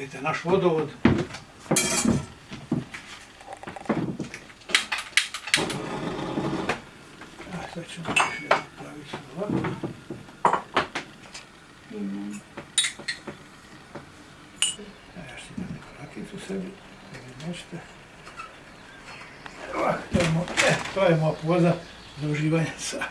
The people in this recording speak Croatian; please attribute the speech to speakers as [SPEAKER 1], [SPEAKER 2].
[SPEAKER 1] vidite naš vodovod. Sad ćemo još jedan praviti ovako. Još si imam neku rakicu sebi, da vi nećete. Ovako, to je moja poza za uživanje sa